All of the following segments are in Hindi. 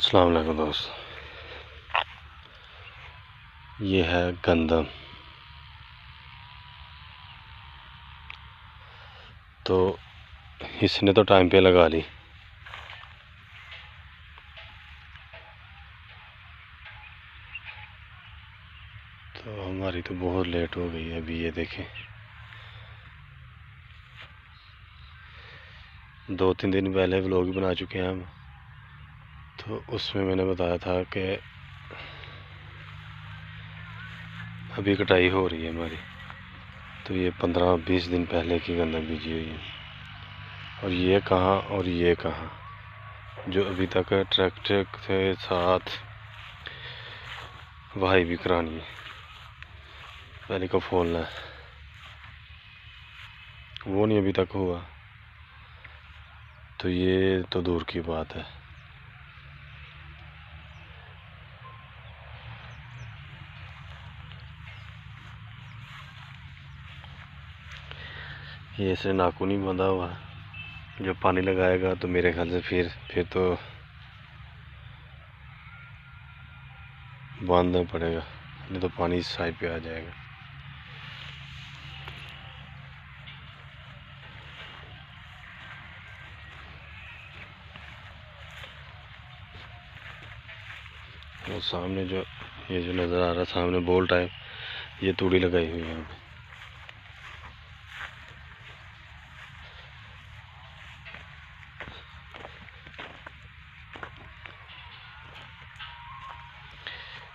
अस्सलाम वालेकुम दोस्त, ये है गंदम। तो इसने तो टाइम पे लगा ली। तो हमारी तो बहुत लेट हो गई है। अभी ये देखें, 2-3 दिन पहले व्लॉग बना चुके हैं हम। तो उसमें मैंने बताया था कि अभी कटाई हो रही है हमारी। तो ये 15-20 दिन पहले की गंदम बीजी हुई है। और ये कहाँ और ये कहाँ, जो अभी तक ट्रैक्टर के साथ वाही भी करानी है, पहले को फोड़ना है, वो नहीं अभी तक हुआ। तो ये तो दूर की बात है। ये ऐसे नाखून ही बंधा हुआ है। जब पानी लगाएगा तो मेरे ख्याल से फिर तो बांधना पड़ेगा, नहीं तो पानी इस साइड पे आ जाएगा। वो सामने ये जो नज़र आ रहा है सामने बोल टाइप, ये तूड़ी लगाई हुई है यहाँ पे।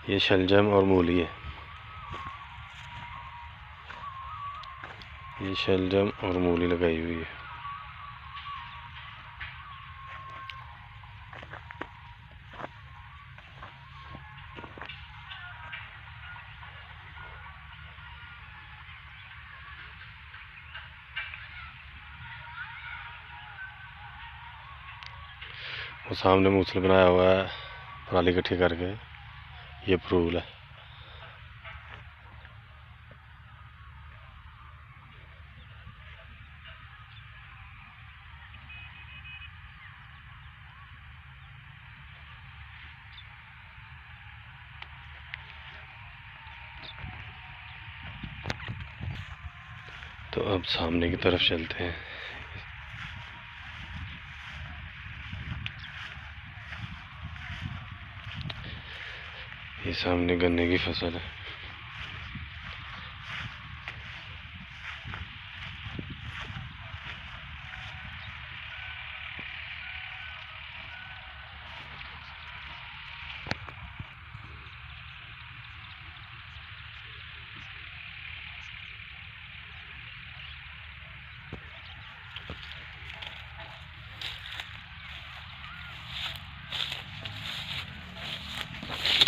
ये शलजम और मूली है। ये शलजम और मूली लगाई हुई है। वो सामने मूसल बनाया हुआ है पराली इकट्ठी करके, ये फरूल है। तो अब सामने की तरफ चलते हैं। ये सामने गन्ने की फसल है।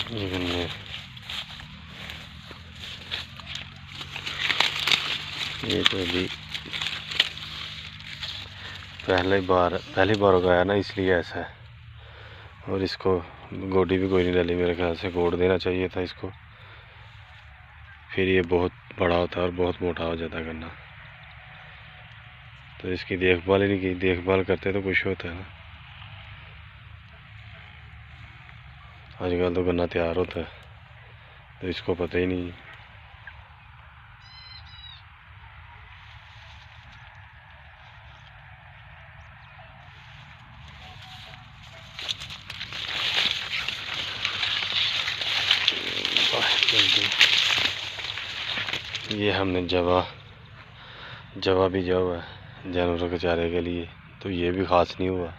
ये गन्ने, ये तो अभी पहली बार उगाया ना, इसलिए ऐसा है। और इसको गोडी भी कोई नहीं डाली, मेरे ख्याल से गोड़ देना चाहिए था इसको। फिर ये बहुत बड़ा होता है और बहुत मोटा हो जाता है गन्ना। तो इसकी देखभाल ही नहीं की। देखभाल करते तो कुछ होता है ना। आजकल तो गन्ना तैयार होता है, तो इसको पता ही नहीं। ये हमने जवा बीजा हुआ है जानवरों के चारे के लिए, तो ये भी खास नहीं हुआ।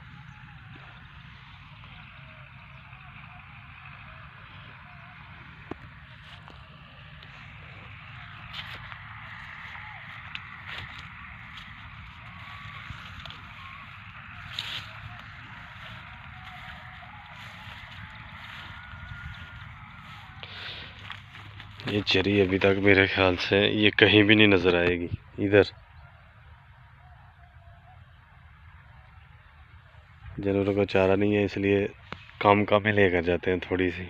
ये चरी अभी तक मेरे ख्याल से ये कहीं भी नहीं नज़र आएगी। इधर जानवरों का चारा नहीं है, इसलिए कम ही लेकर जाते हैं थोड़ी सी।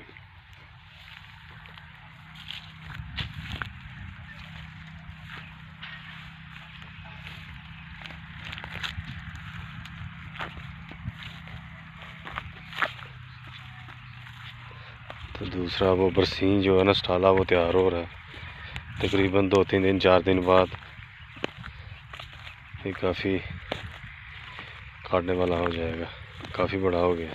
तो दूसरा वो बरसीन जो है ना स्टाला वो तैयार हो रहा है तकरीबन 2-3 दिन 4 दिन बाद। ये काफ़ी काटने वाला हो जाएगा, काफ़ी बड़ा हो गया।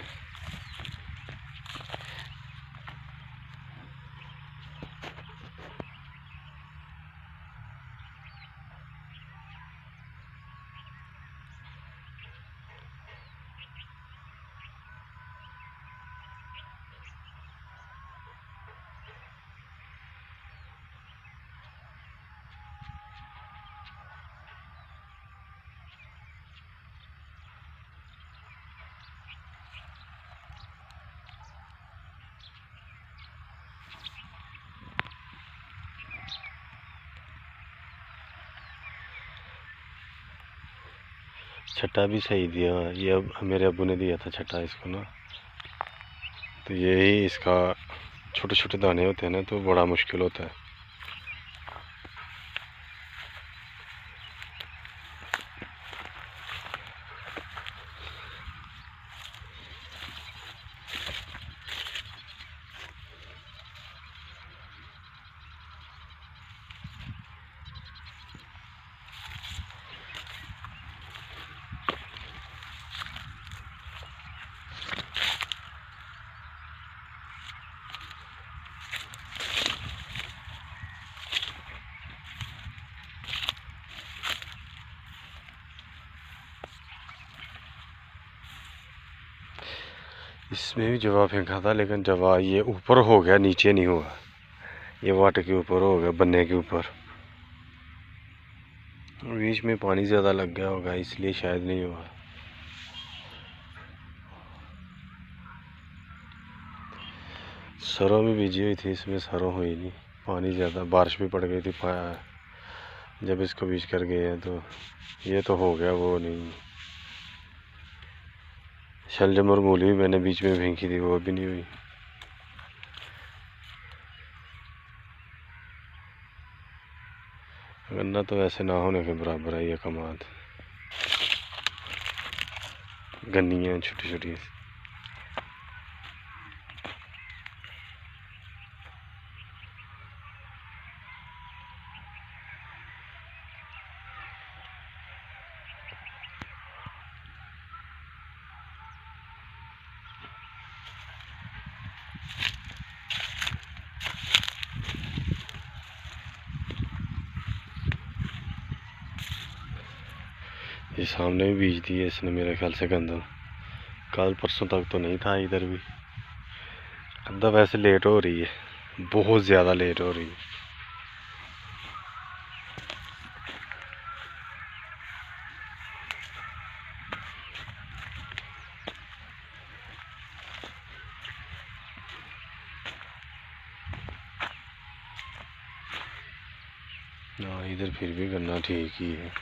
छट्टा भी सही दिया, ये अब मेरे अब्बू ने दिया था छट्टा इसको ना। तो यही इसका छोटे छोटे दाने होते हैं ना, तो बड़ा मुश्किल होता है। इसमें भी जवा फेंका था, लेकिन जवा ये ऊपर हो गया, नीचे नहीं हुआ। ये वाट के ऊपर हो गया, बनने के ऊपर। बीच में पानी ज़्यादा लग गया होगा, इसलिए शायद नहीं हुआ। सरों में बीजी हुई थी, इसमें सरों हुई नहीं। पानी ज़्यादा, बारिश भी पड़ गई थी जब इसको बीज कर गए हैं। तो ये तो हो गया, वो नहीं। शलजम और मूली भी मैंने बीच में फेंकी थी, वो भी नहीं हुई। गन्ना तो ऐसे ना होने के बराबर है ये कमाद। गन्नियाँ छोटी छोटी। ये सामने भी बीज दिए इसने मेरे ख्याल से गंदम। कल परसों तक तो नहीं था इधर भी। गंदम वैसे लेट हो रही है, बहुत ज़्यादा लेट हो रही है। हाँ, इधर फिर भी गन्ना ठीक ही है।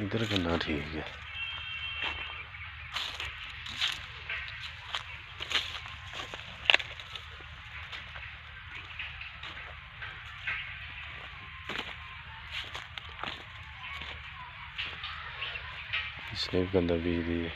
इधर गन्ना ठीक है। इसने भी गंदा बीज दिए।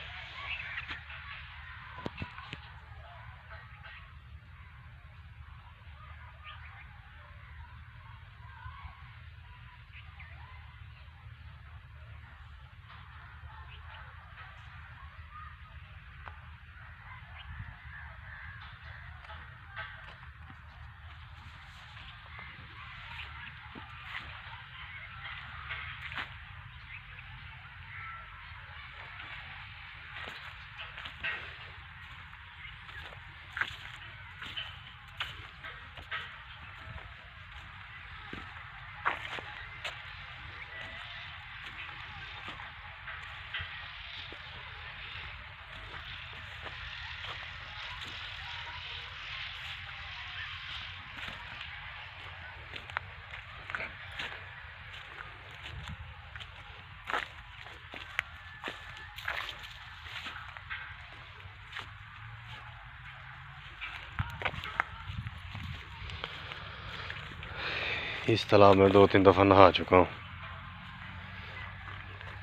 इस तालाब में 2-3 दफ़ा नहा चुका हूँ।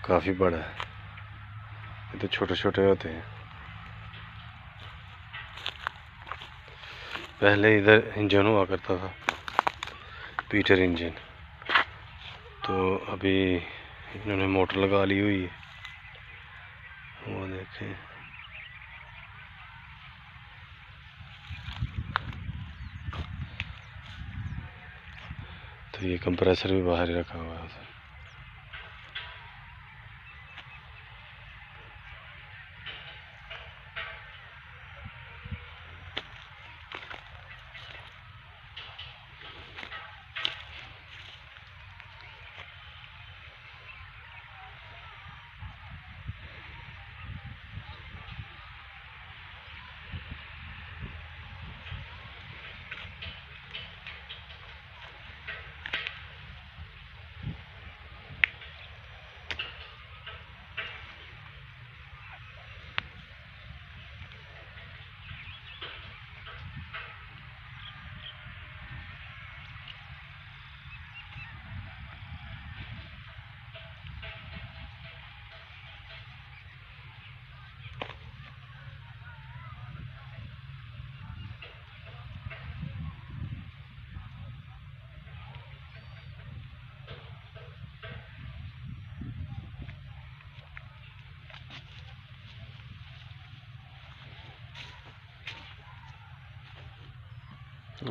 काफ़ी बड़ा है, ये तो छोटे छोटे होते हैं। पहले इधर इंजन हुआ करता था, पीटर इंजन, तो अभी इन्होंने मोटर लगा ली हुई है, वो देखें। तो ये कंप्रेसर भी बाहर ही रखा हुआ है।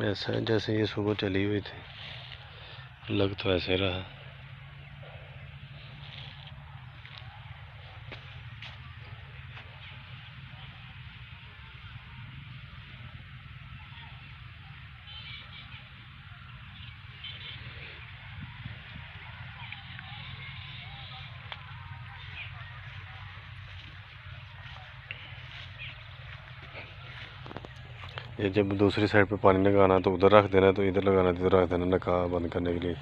ऐसा है जैसे ये सुबह चली हुई थी, लग तो ऐसे रहा। ये जब दूसरी साइड पे पानी लगाना तो उधर रख देना, तो इधर लगाना तो इधर रख देना, नका बंद करने के लिए।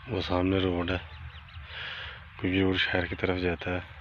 वो सामने रोड है, कोई और शहर की तरफ जाता है।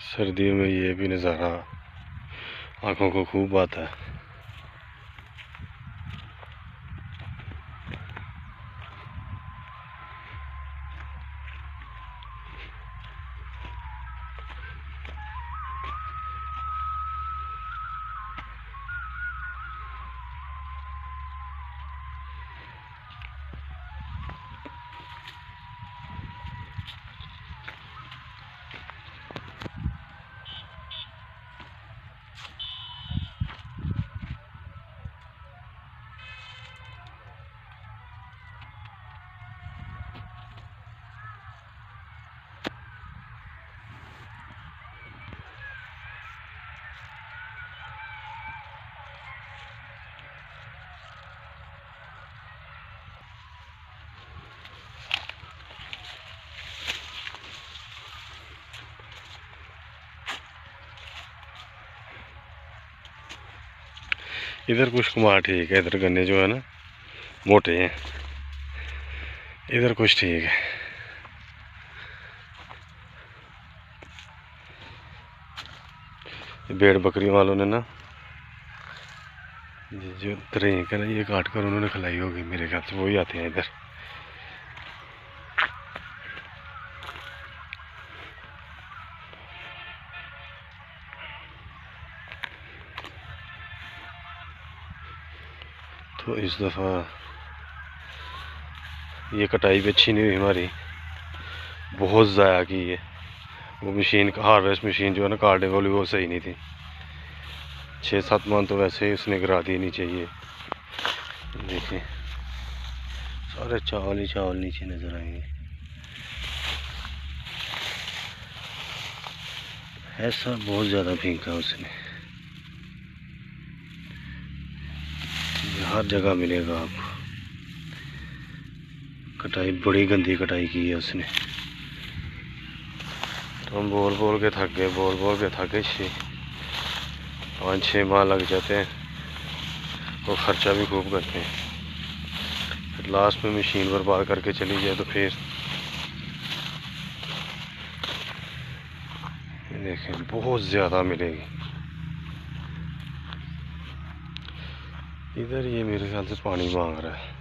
सर्दियों में ये भी नज़ारा आँखों को खूब आता है। इधर कुछ कुमार ठीक है, इधर गन्ने जो है ना मोटे हैं, इधर कुछ ठीक है। भेड़ बकरी वालों ने ना जो तरह का ना ये काट कर उन्होंने खिलाई होगी, मेरे ख्याल से वही आते हैं इधर। तो इस दफ़ा ये कटाई भी अच्छी नहीं हुई हमारी, बहुत ज़ाया की है। वो मशीन हार्वेस्ट मशीन जो है ना काटने वाली, वो सही नहीं थी। 6-7 मन तो वैसे ही उसने गिरा दी नीचे। ये देखिए सारे चावल ही चावल नीचे नज़र आएंगे। ऐसा बहुत ज़्यादा फेंका उसने, हर जगह मिलेगा आपको। कटाई बड़ी गंदी कटाई की है उसने। तो हम बोल बोल के थक गए, बोल बोल के थक गए। 5-6 माह लग जाते हैं और ख़र्चा भी खूब करते हैं। फिर लास्ट में मशीन बर्बाद करके चली जाए तो फिर देखें बहुत ज़्यादा मिलेगी। इधर ये मेरे ख्याल से पानी मांग रहा है।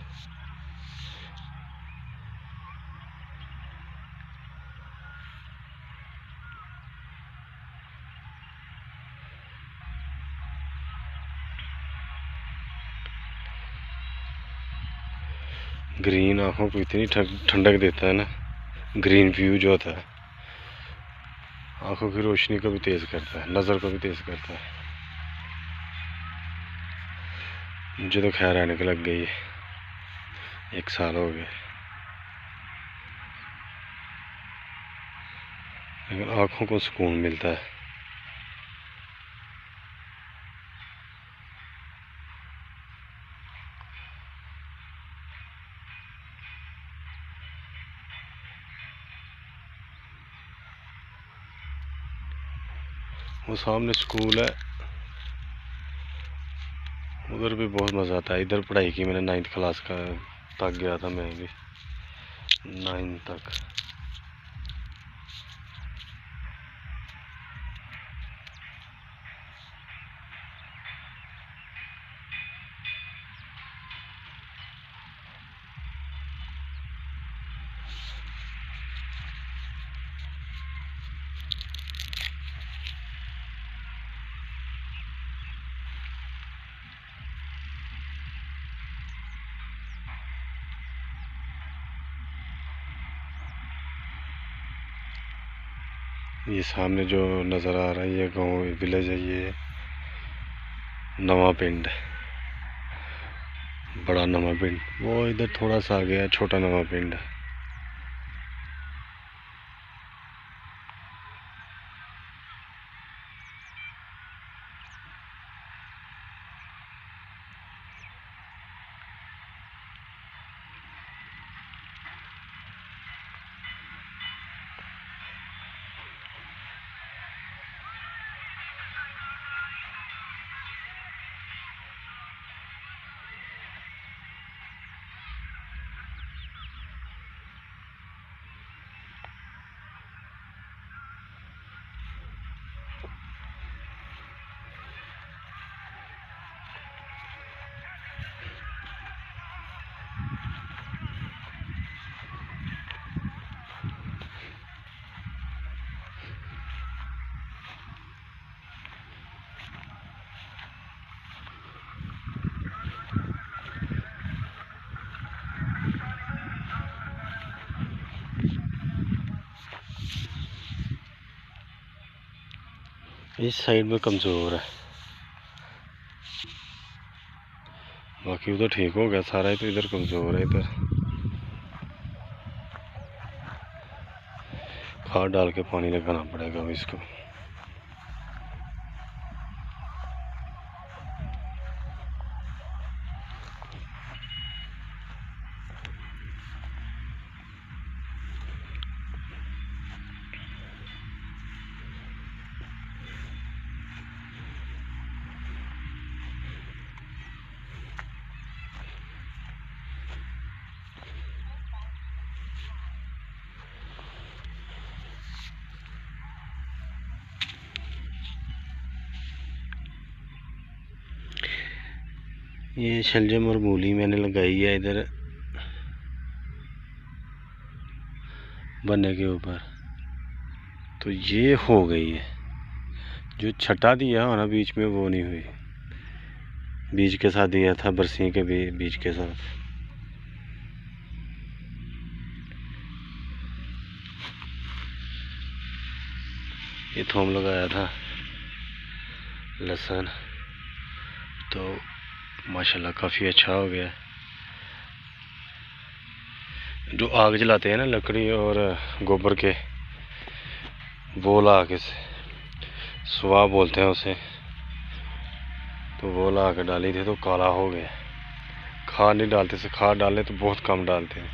ग्रीन आँखों को इतनी ठंडक देता है ना, ग्रीन व्यू जो होता है आँखों की रोशनी को भी तेज़ करता है, नज़र को भी तेज़ करता है। मुझे तो खैर ऐनक लग गई है, 1 साल हो गया, लेकिन आँखों को सुकून मिलता है। वो सामने स्कूल है, उधर भी बहुत मज़ा आता है। इधर पढ़ाई की मैंने 9th क्लास का तक गया था मैं भी, 9 तक। ये सामने जो नज़र आ रहा है ये गांव विलेज है, ये नवा पिंड, बड़ा नवा पिंड। वो इधर थोड़ा सा आ गया छोटा नवा पिंड है। इस साइड में कमज़ोर है, बाकी उधर ठीक हो गया सारा है, तो इधर कमज़ोर है। इधर खाद डाल के पानी लगाना पड़ेगा इसको। ये शलजम और मूली मैंने लगाई है इधर बनने के ऊपर, तो ये हो गई है। जो छटा दिया हो ना बीच में वो नहीं हुई, बीज के साथ दिया था, बरसी के भी बीज के साथ। ये थोम लगाया था, लहसुन, तो माशाल्लाह काफ़ी अच्छा हो गया। जो आग जलाते हैं ना लकड़ी और गोबर के, वो ला के सुहा बोलते हैं उसे, तो वो ला के डाली थी तो काला हो गया। खाद नहीं डालते से, खाद डालें तो बहुत कम डालते हैं,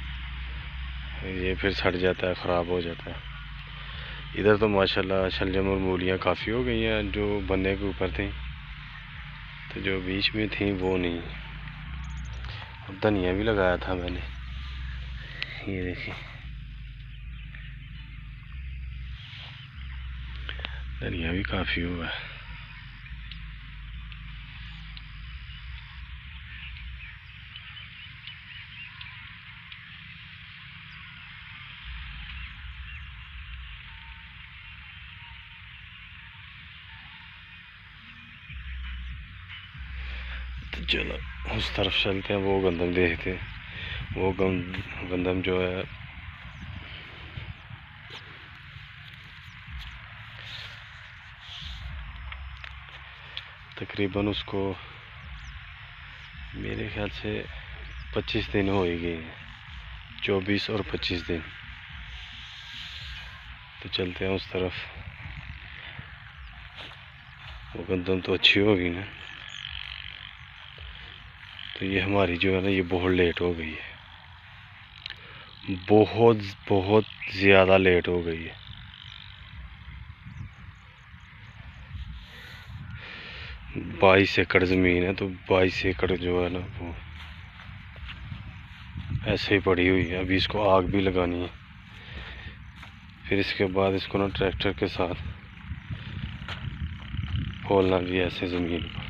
ये फिर सड़ जाता है, ख़राब हो जाता है। इधर तो माशाल्लाह शलजम और मूलियाँ काफ़ी हो गई हैं जो बनने के ऊपर थी, तो जो बीच में थी वो नहीं। और धनिया भी लगाया था मैंने, ये देखिए धनिया भी काफ़ी हुआ है। तो चलो उस तरफ चलते हैं, वो गंदम देखते हैं। वो गंदम जो है तकरीबन उसको मेरे ख्याल से 25 दिन हो ही गए हैं, 24 और 25 दिन। तो चलते हैं उस तरफ। वो गंदम तो अच्छी होगी ना। तो ये हमारी जो है ना, ये बहुत लेट हो गई है, बहुत बहुत ज़्यादा लेट हो गई है। बाईस एकड़ ज़मीन है, तो 22 एकड़ जो है ना वो ऐसे ही पड़ी हुई है। अभी इसको आग भी लगानी है, फिर इसके बाद इसको ना ट्रैक्टर के साथ खोलना भी ऐसे ज़मीन को।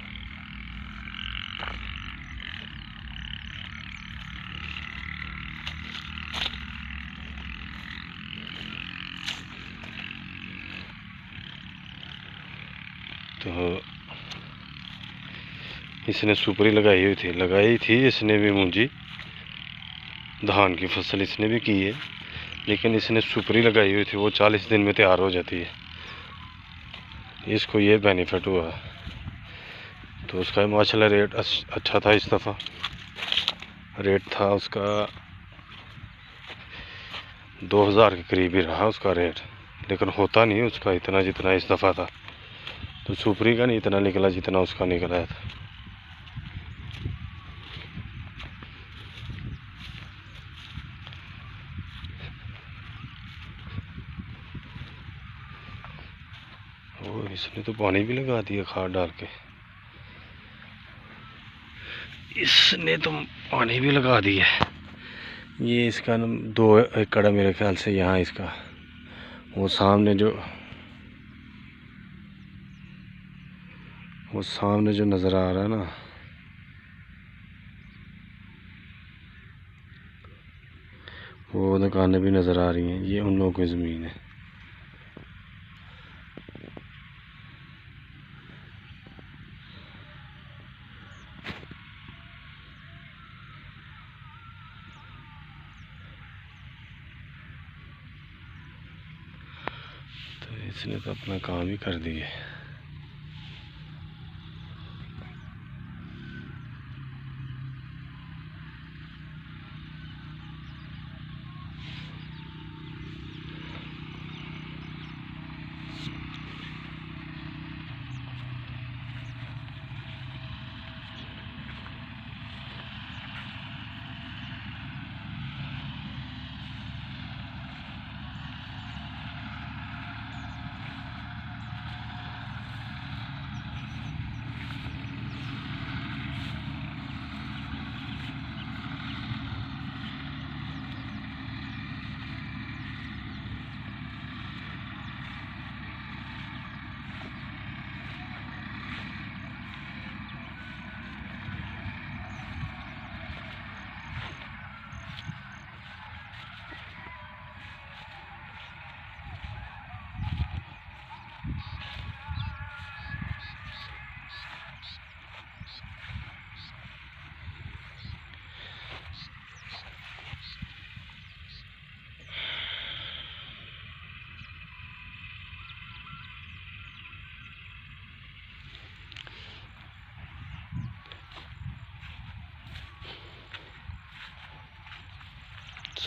तो इसने सुपरी लगाई थी इसने भी मुंजी, धान की फसल इसने भी की है, लेकिन इसने सुपरी लगाई हुई थी, वो 40 दिन में तैयार हो जाती है। इसको ये बेनिफिट हुआ, तो उसका माशाल्लाह रेट अच्छा था। इस दफ़ा रेट था उसका 2000 के करीब ही रहा उसका रेट, लेकिन होता नहीं उसका इतना जितना इस दफ़ा था। तो सुपरी का नहीं इतना निकला जितना उसका निकला था। वो इसने तो पानी भी लगा दिया खाद डाल के, इसने तो पानी भी लगा दिया। ये इसका 2 एकड़ है मेरे ख्याल से यहाँ इसका। वो सामने जो नज़र आ रहा है ना, वो दुकानें भी नज़र आ रही हैं, ये उन लोगों की ज़मीन है। तो इसने तो अपना काम ही कर दिया।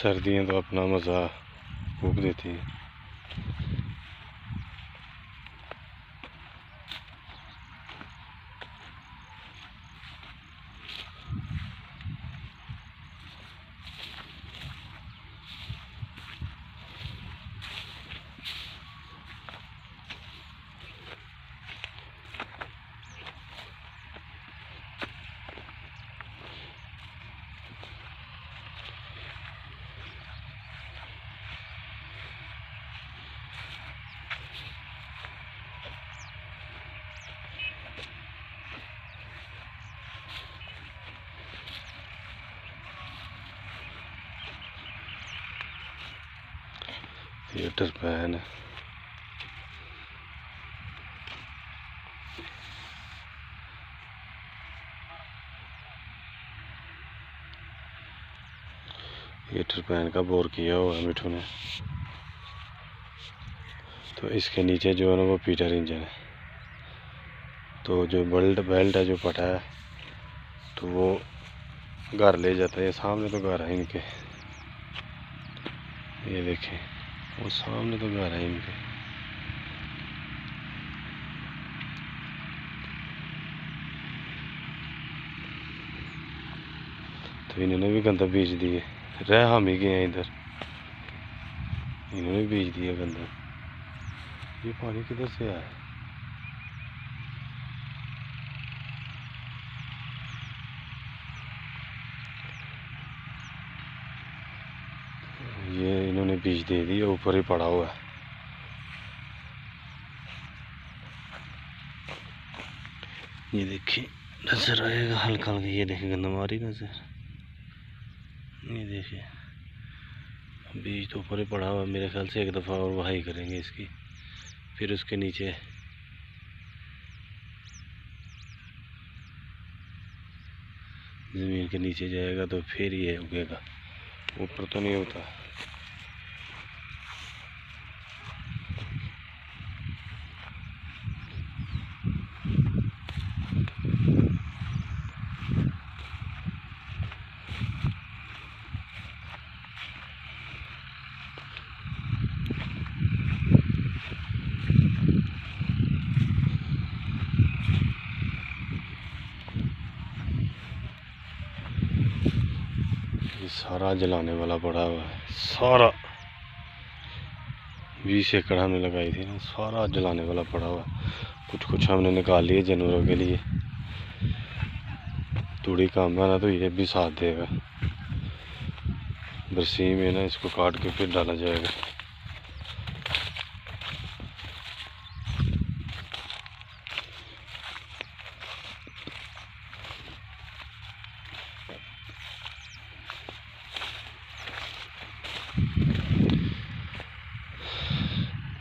सर्दियाँ तो अपना मज़ा फूक देती हैं। ये टरपैन है। ये टरपैन का बोर किया हुआ है मिठू ने। तो इसके नीचे जो है ना वो पीटर इंजन है। तो जो बेल्ट है जो पटा है तो वो घर ले जाता है। सामने तो घर है इनके, ये देखें वो सामने तो घर है इनके। तो इन्होंने भी गंदा बीज दिए, रह हम ही गए हैं इधर, इन्होंने बीज दिया गंदा। ये पानी किधर से आया? ये इन्होंने बीज दे दिया, ऊपर ही पड़ा हुआ है। ये देखिए नजर आएगा हल्का हल्का, ये देखिए गंदा मारी नजर, ये देखिए बीज तो ऊपर ही पड़ा हुआ। मेरे ख्याल से एक दफ़ा और वहाई करेंगे इसकी, फिर उसके नीचे ज़मीन के नीचे जाएगा तो फिर ये उगेगा, ऊपर तो नहीं होता। ये सारा जलाने वाला पड़ा हुआ है, सारा 20 एकड़ हमने लगाई थी ना, सारा जलाने वाला पड़ा हुआ। कुछ कुछ हमने निकाल लिए जानवरों के लिए, थोड़ी काम है ना तो ये भी साथ देगा। बरसीम में ना इसको काट के फिर डाला जाएगा।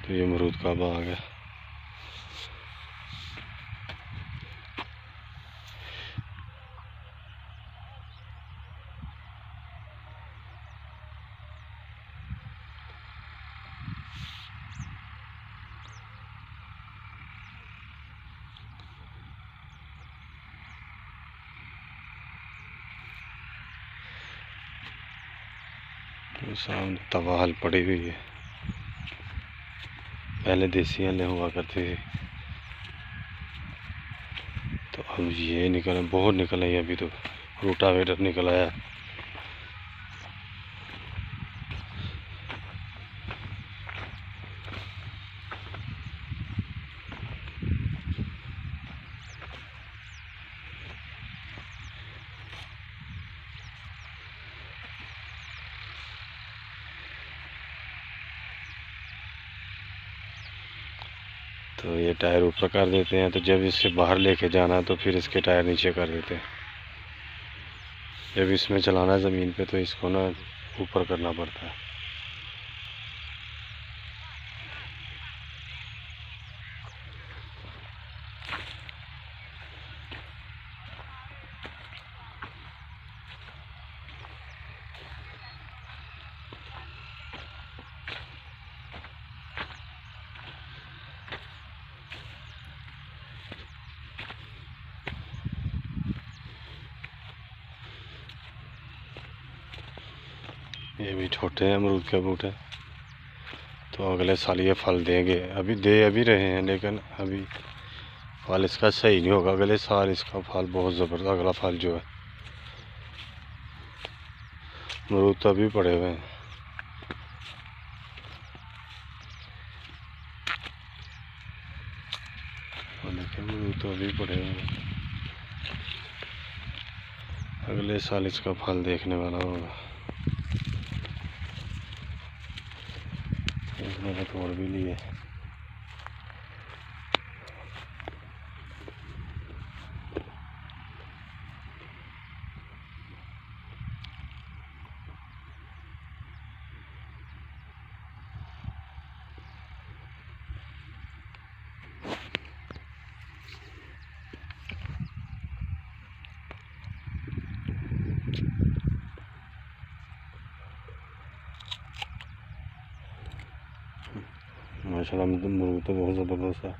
तो ये अमरूद का बाग है। सामने तवा हल पड़ी हुई है, पहले देसी हलें हुआ करती थी, तो अब ये निकल बहुत निकल आई। अभी तो रोटावेटर निकल आया। तो ये टायर ऊपर कर देते हैं, तो जब इससे बाहर लेके जाना है तो फिर इसके टायर नीचे कर देते हैं। जब इसमें चलाना है ज़मीन पे तो इसको ना ऊपर करना पड़ता है। ये भी छोटे हैं अमरूद के बूटे, तो अगले साल ये फल देंगे। अभी दे अभी रहे हैं, लेकिन अभी फल इसका सही नहीं होगा। अगले साल इसका फल बहुत ज़बरदस्त, अगला फल जो है। अमरूद तो अभी पड़े हुए हैं, देखिए अमरूद तो अभी पड़े हुए हैं। अगले साल इसका फल देखने वाला होगा। एक मैंने तोड़ भी लिए। माशाल्लाह अमरूद तो बहुत ज़बरदस्त है।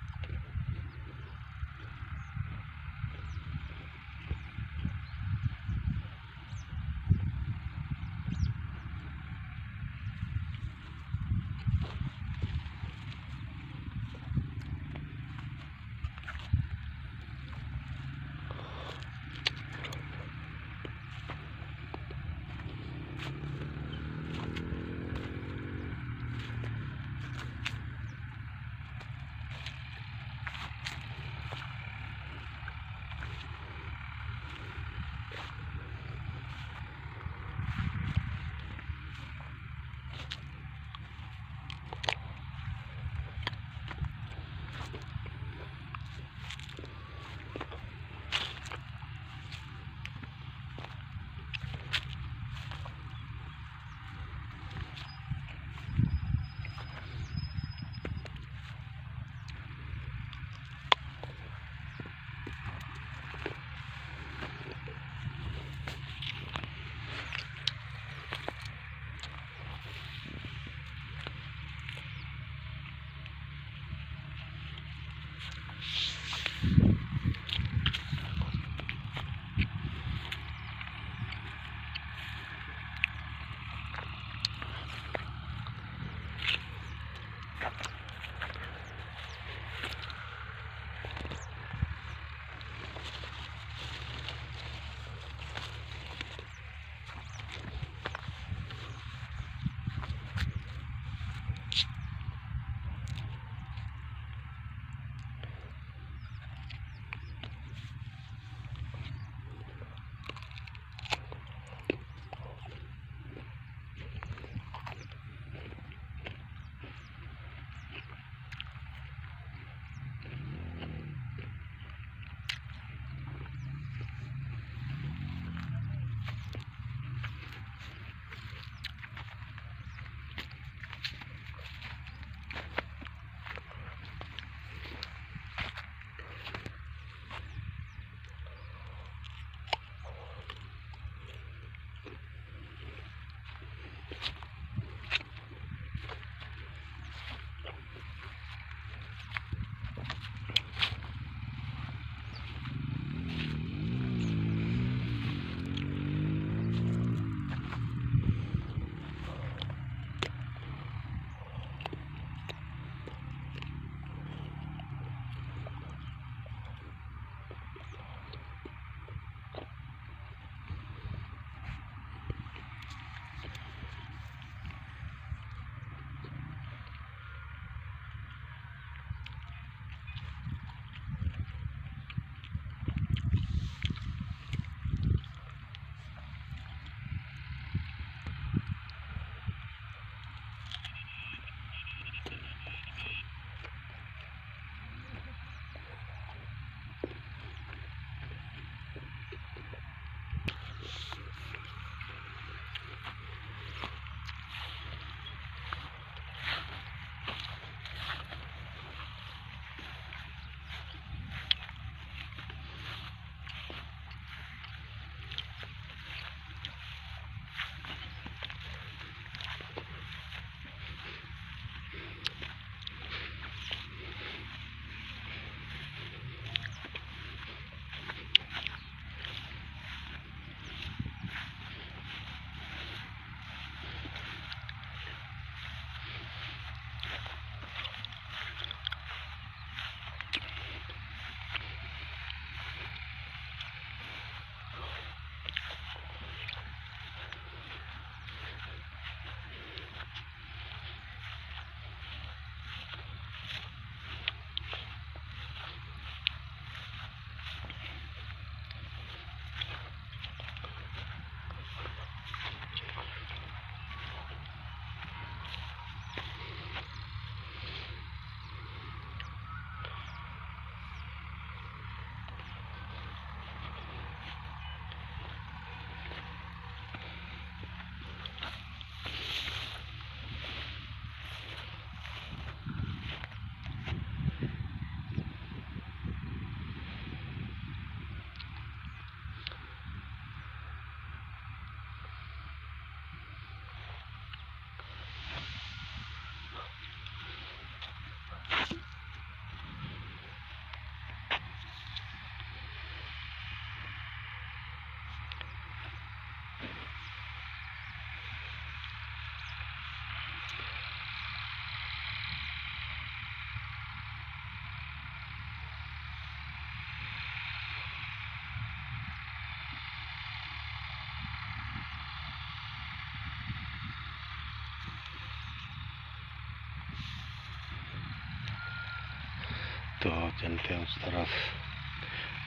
तो चलते हैं उस तरफ,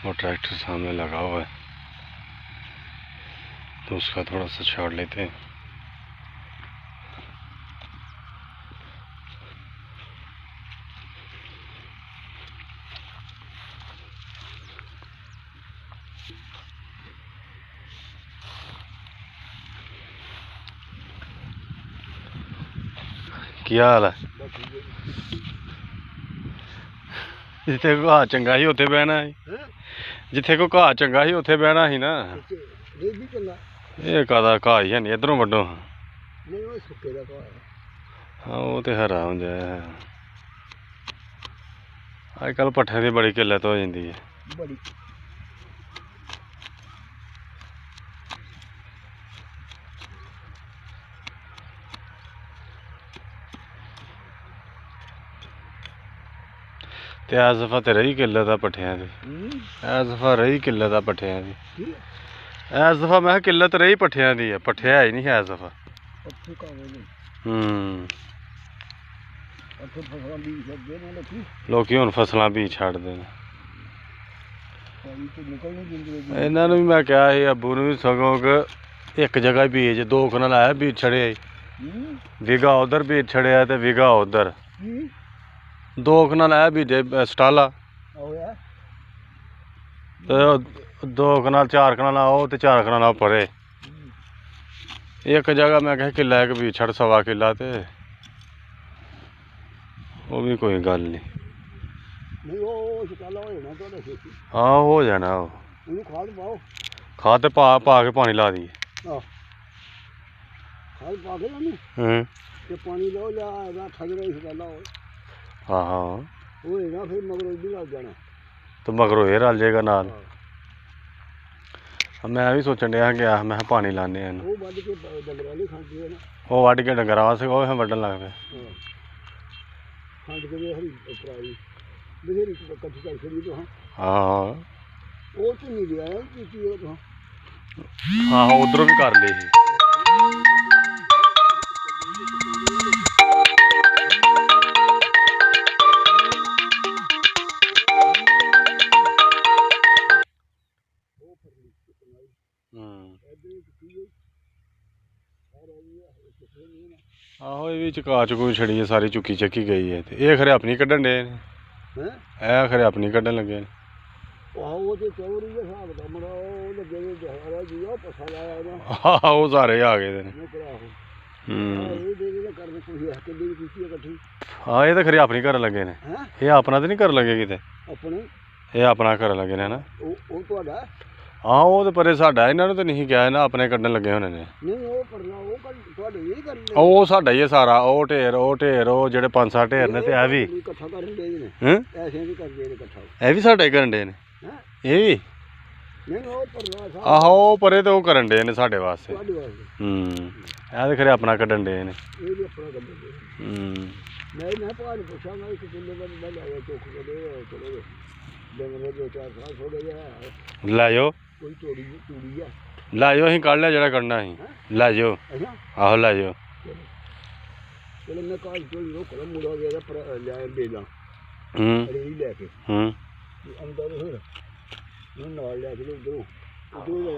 वो ट्रैक्टर सामने लगा हुआ है तो उसका थोड़ा सा शॉट लेते हैं। क्या हाल है? जिथे को घाह चंगा ही उत्थे बहना है, जिथे को घाह चंगा ही उत्थे बहना ही ना। ये कादा घाह ही है नहीं, इधरों वड्डो। हाँ वो तो हरा होंदा है। अजकल पट्ठे की बड़ी किल्लत हो जाती है। ते इस दफा तो रही किल्लत आ पट्ठियां दी, इस दफा रही किल्लत आ पट्ठियां दी। इस दफा मैं किल्लत रही पट्ठियां दी है, पट्ठे है ही नहीं है इस दफा। लोकी हुण फसलां बीज छड्डदे ने। इन्हां नूं भी मैं कहा ਸੀ अब्बू नूं भी सगों एक जगह बीज 2 कनाल आया बीज छड़िया, विगा उधर बीज छड़िया ते विगा उधर 2 कनाल आया बीजे स्टाला, 2 कनाल 4 कनाल आओ तो 4 कनाल आओ परे। एक जगह मैं कहा किला एक बीज छड़ 1.25 किला ते वो भी कोई गल नहीं। हाँ हो जाना, खाद पा के पानी ला दी। हाँ हाँ तो मगरों ये रल जाएगा नाल। मैं भी सोचन डया गया, मैं पानी लाने वो वड्ड के डंगर वास्ते वो वड्डन लग पे। हाँ हाँ उधरों भी कर ली। आहो ये भी चका चुकू छड़ी है, सारी चुकी चक्की गई है। ये खरे अपनी कड्ढन डे ने, ए खरे अपनी कड्ढन लगे ने। हाँ वो सारे आ गए ने। हाँ ये तो खरे अपनी कर लगे ने, ये अपना तो नहीं कर लगे किते, ये अपना कर लगे ने ना। हाँ वो तो परे साडा, इन्होंने तो नहीं कहा ना, अपने कड्ढन लगे होने ने। वो साडा ही है सारा, वो ढेर वो जेडे 5-7 ढेर ने, ते भी साडा ही करन डे ने। ये भी आहो परे तो करन डे ने साडे वास्ते। ਇਹ तो खरे अपना कड्ढन डे ने। लै जाओ लै जाओ, असीं कड्ढ लिया जेह्ड़ा कड्ढना असीं, लै जाओ। आहो लै जाओ।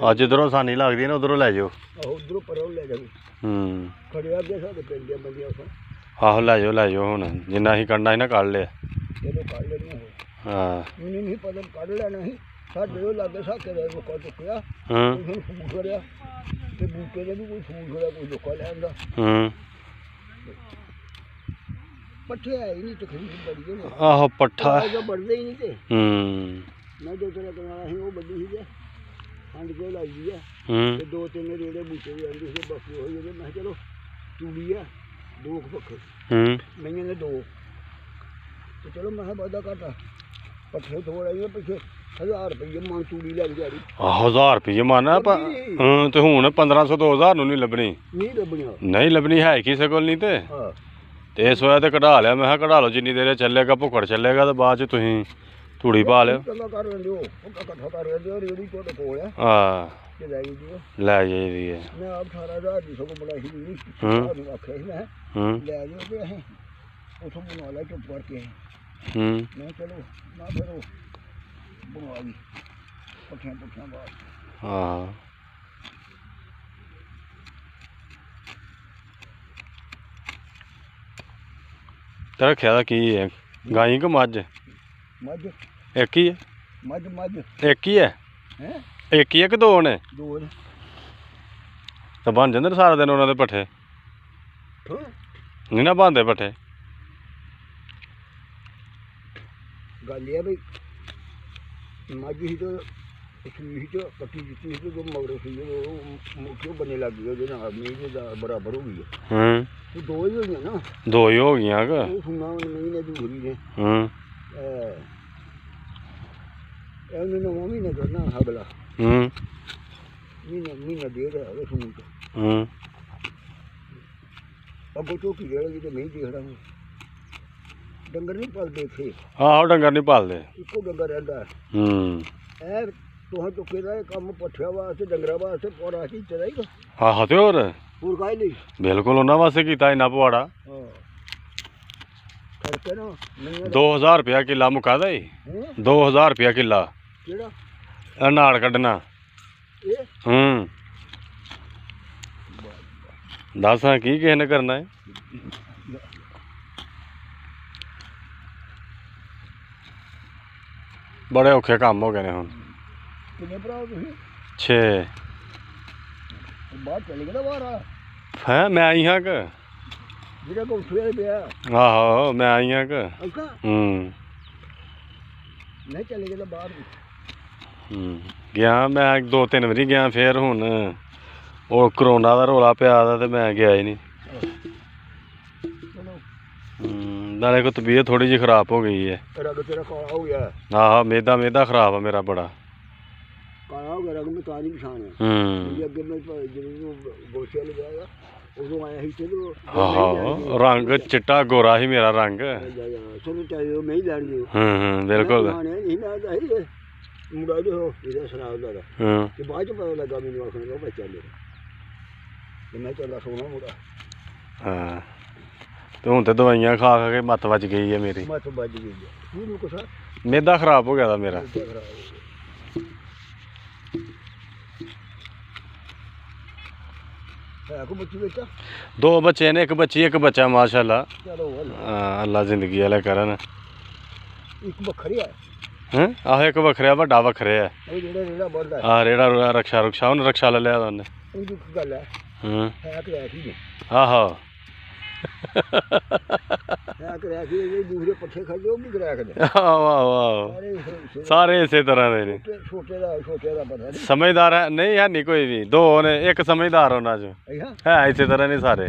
अज इधरों सानी लगदी ना, उधरों लै जाओ। आहो लै जाओ हुण, जिन्ना असीं कड्ढना ਸੀ ना कड्ढ लिया। हाँ आहो पट्ठा खंड के लाई दी है, 2-3 रेड़े बूटे भी आंदे से, बाकी हो गए। मैं चलो तूड़ी है 2 पक्खे, मैंने ने 2, तो चलो मैं वादा घाटा पट्ठे थोड़ा ही पिछे 1000 रुपये मन तूड़ी लग जा रही। 1000 रुपये मन है तो हूँ 1500-2000 नहीं लभनी, नहीं लभनी है किसी को नहीं। तो इस वजह तो कढ़ा लिया, मैं कढ़ा लो जिन्नी देर चलेगा, भुक्कड़ चलेगा तो बाद च तुसीं तूड़ी पा लियो। हाँ लै जाइदी है। मैं चलो ना फिर बनवा दी पट्ठियां बाहर। हाँ ते रक्खेआ दा की है गाई कि मझ? मझ एक ही है? मझ मझ एक ही है? हैं एक ही है कि दो ने? दो ने। तो बन जाते ने सारा दिन उन्होंने पट्ठे? नहीं ना बनते पट्ठे? गल ये भाई मझ ही तो सूई ही तो कट्टी जीती ही तो जो मगर सी क्यों बनने लग गई वो मीह बराबर हो गई है। तो दो ही हुई ना? दो ही हो गई कि? वो सुना मीह ने दूसरी ने नवा महीना करना अगला महीना डेढ़ है सुनी तो अगो झोकी रहेगी तो नहीं देखना डंगर नहीं पालते इतने। आहो डंगर नहीं पालते इको डंगर रहता है तुह चुके का कम पट्ठिया वास्ते डंगर वास्ते पौड़ा कीते दा ही। आहो ते होर काहे लई बिल्कुल उन्होंने वास्ते कीता इन्ना पवाड़ा। फर्क है ना 2000 रुपया किला मुका दा 2000 रुपया किला केड़ा नाड़ कड्ढना। दस हाँ की किसी ने करना है? बड़े औखे काम हो गए ने हुण। किन्ने भरा तुसीं? 6 बाहर चले गए बाहर हैं मैं आई हाँ कि? जेड़ा गौठे पिया आहो मैं आई हाँ कि? नहीं चले गए बाहर गया मैं 2-3 बारी गया फिर हुण वो करोना का रौला पिया ते मैं गया ही नहीं। नाले को तबीयत थोड़ी जी खराब हो गई है। रंग तेरा काला हो गया? हाँ मैदा खराब है मेरा बड़ा काला हो गया रंग में ताजी पछाण है। अगे मैं गोशे वाले गया उदों आया ही चलो हाँ रंग चिट्टा गोरा ही मेरा रंग सुन चाहिए मैं ही लैन गए बिल्कुल मुंडा जो इधर सनावदार ते बाद च पता लगा मैनू आखने का बच्चा मेरा ते मैं चला सोना मुंडा। हाँ तो हुण ते दवाइयां खा के मत बज गई है मेरी। मत बज गई है कुछ मैदा खराब हो गया था मेरा। दो बच्चे ने एक बच्ची एक बच्चा माशाल्लाह। अल्लाह जिंदगी वाले करन। एक बखरी है आहो एक बखरे बड़ा बखरे है हाँ रेड़ा रक्षा रुक्षा उन्हें रक्षा ले लिया आहो सारे इसे तरह दे समझदार है नहीं है नहीं कोई भी दो ने एक समझदार होना जो है इसे तरह नहीं सारे।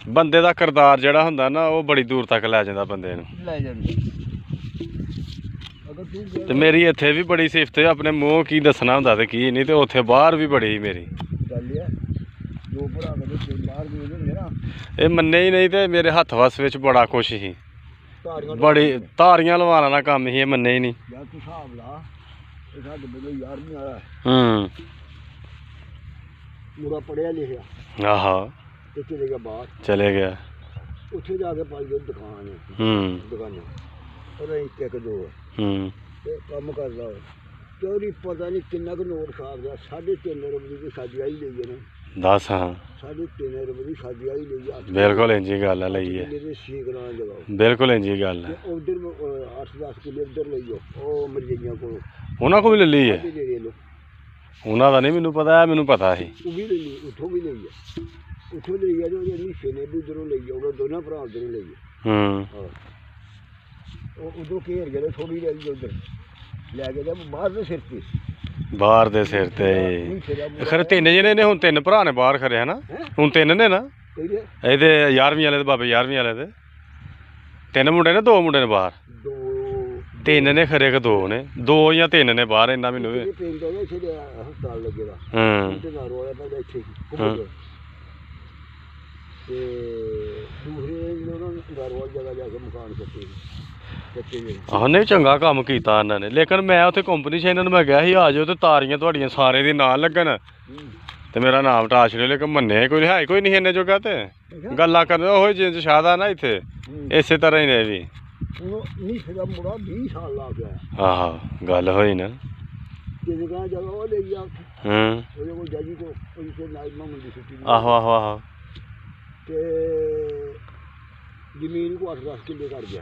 बंदे का किरदार जिहड़ा हुंदा ना वो बड़ी दूर तक लै जांदा बंदे नूं। ते मेरी इत्थे भी बड़ी सिफत है अपने मूँह की दसना हुंदा ते की नहीं ते उत्थे बाहर भी बड़ी मेरी ये मन्ने ही नहीं ते मेरे हत्थ वस विच बड़ा कुछ ही बड़ी धारियां लवाना ना कम ही मन्ने ही नहीं। पढ़िया लिखिया आहो चले गया बाहर चले गया उत्थे जाके पाई गई दुकान दुकाना पता नहीं एक दो कम करदा चोरी पता नहीं किन्ना को नोट छाप दिया 3.5 रुपये की साजिया ही ली है 10 हाँ 3.5 रुपये की साजिया ही ली बिल्कुल इंजी गल है लई है बिल्कुल इंजी गल है। उधर 8-10 किलो उधर ले जाओ मरजाइया को उन्होंने को भी ले ली है उन्हों का नहीं मैनू पता है मैनू पता ही भी ले ली उठों भी ले उठों ले गया जो नीचे ने भी उधरों ले गया दोनों भरा उधरों ले गए उधरों घेर गए थोड़ी रह गई उधर लै गए बाहर के सिर पे बाहर दे सिर ते खरे 3 जने ने हुण 3 भरा ने बाहर खरे है ना हुण 3 ने ना ये 11वीं वाले बाबे 11वीं वाले दे 3 मुंडे ने 2 मुंडे ने बाहर 3 ने खरे के 2 ने 2 या 3 ने बाहर इन्ना मैनू हस्पताल लगे आहो नहीं चंगा काम किया इन्होंने लेकिन मैं उत्थे कंपनी च इन्होंने मैं गया ही आ जाओ तो तारियां तुहाड़ियां सारे दी ना लगन ते मेरा नाम टाश ले लेकिन मन्ने कोई है कोई नहीं इन्ने जोगा ते ਗੱਲਾਂ ਕਰਦੇ ਉਹ ਜਿੰਜ ਸ਼ਾਦਾ ਨਾ ਇੱਥੇ ਇਸੇ ਤਰ੍ਹਾਂ ਹੀ ਨੇ ਵੀ ਨਹੀਂ ਸੀਗਾ ਮੁੰਡਾ 20 ਸਾਲ ਲਾ ਗਿਆ ਆਹੋ ਗੱਲ ਹੋਈ ਨਾ ਜਿਹਦੇ ਕਹਾਂ ਜਗ੍ਹਾ ਉਹ ਲੈ ਗਿਆ ਉਹਦੇ ਕੋਲ ਜਾਜੀ ਕੋ ਉਹਦੇ ਨਾਇਮਾ ਮੰਡੀ ਸੁੱਟੀ ਆਹੋ ਆਹੋ ਆਹੋ ਤੇ ਜ਼ਮੀਨ ਕੋ 8-10 ਕਿੱਲੇ ਕਰ ਗਿਆ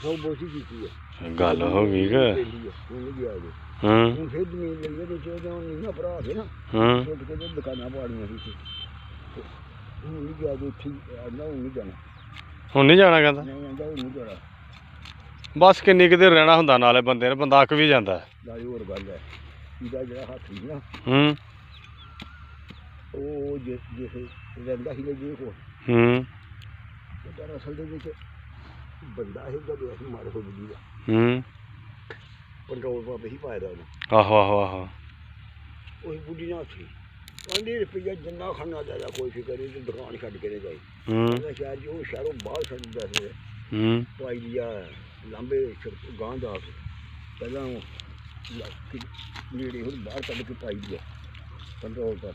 ਸਭ ਬੋਸੀ ਕੀਤੀ ਹੈ ਗੱਲ ਹੋ ਗਈ ਕਿ ਹੁਣ ਗਿਆ ਜੀ ਹੁਣ ਫਿਰ ਜ਼ਮੀਨ ਲੈ ਗਏ ਤੇ ਜਦੋਂ ਨਹੀਂ ਭਰਾ ਕੇ ਨਾ ਛੋਟ ਕੇ ਤੇ ਦੁਕਾਨਾਂ ਪਾੜੀਆਂ ਸੀ ਹੁਣ ਨਹੀਂ ਗਿਆ ਜੋ ਠੀਕ ਨਾ ਹੁਣ ਨਹੀਂ ਜਾਣਾ ਹੁਣ ਨਹੀਂ ਜਾਣਾ ਕਹਿੰਦਾ ਨਹੀਂ ਆਂਦਾ ਹੁਣ ਨਹੀਂ ਜਾਣਾ ਬਸ ਕਿੰਨੀ ਕੁ ਦੇਰ ਰਹਿਣਾ ਹੁੰਦਾ ਨਾਲੇ ਬੰਦੇ ਨੇ ਬੰਦਾ ਅੱਕ ਵੀ ਜਾਂਦਾ ਨਾਲੇ ਹੋਰ ਗੱਲ ਹੈ ਇਹਦਾ ਜਿਹੜਾ ਹੱਥ ਸੀ ਨਾ ਉਹ ਜਿਸ ਰਹਿੰਦਾ ਸੀ ਜੀ ਕੋਲ ਦਰਅਸਲ ਦੇ ਵਿੱਚ ਬੰਦਾ ਇਹ ਜਦੋਂ ਅਸੀਂ ਮਾਰੇ ਹੋ ਬੁੱਢੀ ਦਾ ਪੈਟਰੋਲ ਪੰਪ ਹੀ ਪਾਇਆ ਦਾ ਉਹਨੇ ਆਹੋ ਆਹੋ ਆਹੋ ਉਹੀ ਬੁੱਢੀ ਨਾਲ ਸੀ ਕਹਿੰਦੀ ਰੁਪਈਆ ਜਿੰਨਾ ਖਾਣਾ ਜ਼ਿਆਦਾ ਕੋਈ ਫਿਕਰ ਨਹੀਂ ਤੇ ਦੁਕਾਨ ਛੱਡ ਕੇ ਨਹੀਂ ਜਾਈ ਸ਼ਾਇਦ ਜੀ ਉਹ ਸ਼ਹਿਰੋਂ ਬਾਹਰ ਛੱਡਦਾ ਸੀ ਪਾਈ ਲਿਆ ਲਾਂਬੇ ਗਾਂ ਜਾ ਕੇ ਪਹਿਲਾਂ ਨੇੜੇ ਹੁਣ ਬਾਹਰ ਕੱਢ ਕੇ ਪਾਈ ਲਿਆ ਪੈਟਰੋਲ ਪੰਪ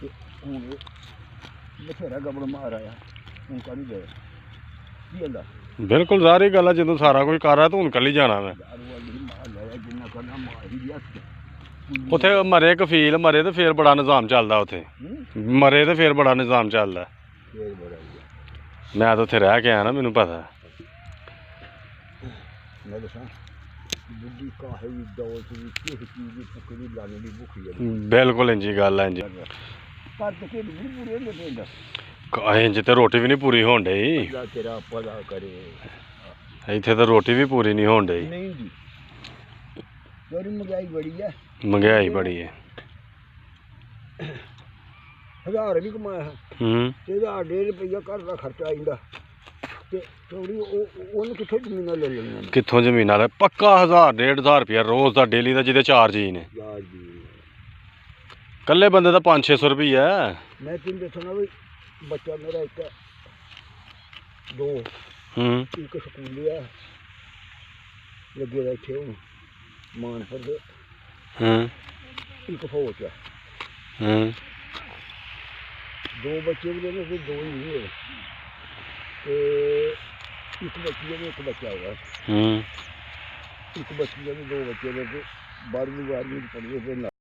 ਤੇ ਹੁਣ ਬਥੇਰਾ ਗਬੜ ਮਾਰ ਆਇਆ ਹੁਣ ਕੱਢ ਗਿਆ ਕੀ ਕਹਿੰਦਾ ਬਿਲਕੁਲ ਜ਼ਾਹਰੀ ਗੱਲ ਆ ਜਦੋਂ ਸਾਰਾ ਕੁਝ ਕਰ ਰਿਹਾ ਤਾਂ ਹੁਣ ਕੱਲੀ ਜਾਣਾ ਮੈਂ ਜਿੰਨਾ ਕਰਨਾ ਮਾਰ ਹੀ ਲਿਆ ਉੱਥੇ ਮਰੇ ਕਫੀਲ ਮਰੇ ਤੇ ਫੇਰ ਬੜਾ ਨਿਜ਼ਾਮ ਚੱਲਦਾ ਉੱਥੇ ਮਰੇ ਤੇ ਫੇਰ ਬੜਾ ਨਿਜ਼ਾਮ ਚੱਲਦਾ ਮੈਂ ਤਾਂ ਉੱਥੇ ਰਹਿ ਕੇ ਆਇਆ ਨਾ ਮੈਨੂੰ ਪਤਾ ਮੈਂ ਦੱਸਾਂ ਬੁੱਢੀ ਕਾਹੇ ਦੀ ਦੌਲਤ ਦੀ ਕਿਸੇ ਚੀਜ਼ ਦੀ ਭੁੱਖ ਦੀ ਲਾਣੇ ਦੀ ਭੁੱਖੀ ਹੈ ਬਿਲਕੁਲ ਇੰਜੀ ਗੱਲ ਹੈ ਇੰਜੀ ਪਰ ਤੇ ਢਿੱਡ ਵੀ ਪੂਰੇ ਹੁੰਦੇ ਪੈਂਦਾ ਇੰਜ ਤੇ ਰੋਟੀ ਵੀ ਨਹੀਂ ਪੂਰੀ ਹੋਣ ਡਈ ਤੇਰਾ ਭਲਾ ਕਰੇ ਇੱਥੇ ਤਾਂ ਰੋਟੀ ਵੀ ਪੂਰੀ ਨਹੀਂ ਹੋਣ ਡਈ ਨਹੀਂ ਜੀ ਯਾਰ ਮਹਿੰਗਾਈ ਬੜੀ ਹੈ ਮਹਿੰਗਾਈ ਬੜੀ ਹੈ 1000 ਵੀ ਕਮਾਇਆ ਤੇ 1000 ਰੁਪਈਆ ਘਰ ਦਾ ਖਰਚਾ ਆਇੰਦਾ ਤੇ ਥੋੜੀ ਉਹਨੂੰ ਕਿੱਥੋਂ ਜ਼ਮੀਨਾਂ ਲੈ ਲੈਣੀਆਂ ਕਿੱਥੋਂ ਜ਼ਮੀਨਾਂ ਲੈ ਪੱਕਾ 1000-1500 ਰੁਪਇਆ ਰੋਜ਼ ਦਾ ਡੇਲੀ ਦਾ ਜਿਹਦੇ 4 ਜੀ ਨੇ ਇਕੱਲੇ ਬੰਦੇ ਦਾ 500-600 ਰੁਪਈਆ ਮੈਂ ਤੈਨੂੰ ਦੱਸਣਾ ਵੀ ਬੱਚਾ ਮੇਰਾ ਇੱਕ ਦੋ ਇੱਕ ਸਕੂਲ ਆ ਲੱਗੇ ਦਾ ਇੱਥੇ ਹੁਣ ਮਾਨਪੁਰ ਦੇ ਇੱਕ ਫੌਜ ਆ ਦੋ ਬੱਚੇ ਵੀ ਨੇ ਦੋ ਹੀ ਨਹੀਂ ਹੋਏ ਤੇ ਇੱਕ ਬੱਚੀ ਨੇ ਇੱਕ ਬੱਚਾ ਹੋਇਆ ਇੱਕ ਬੱਚੀ ਦੇ ਦੋ ਬੱਚੇ ਨੇ 12ਵੀਂ ਪੜ੍ਹਦੇ ਫਿਰ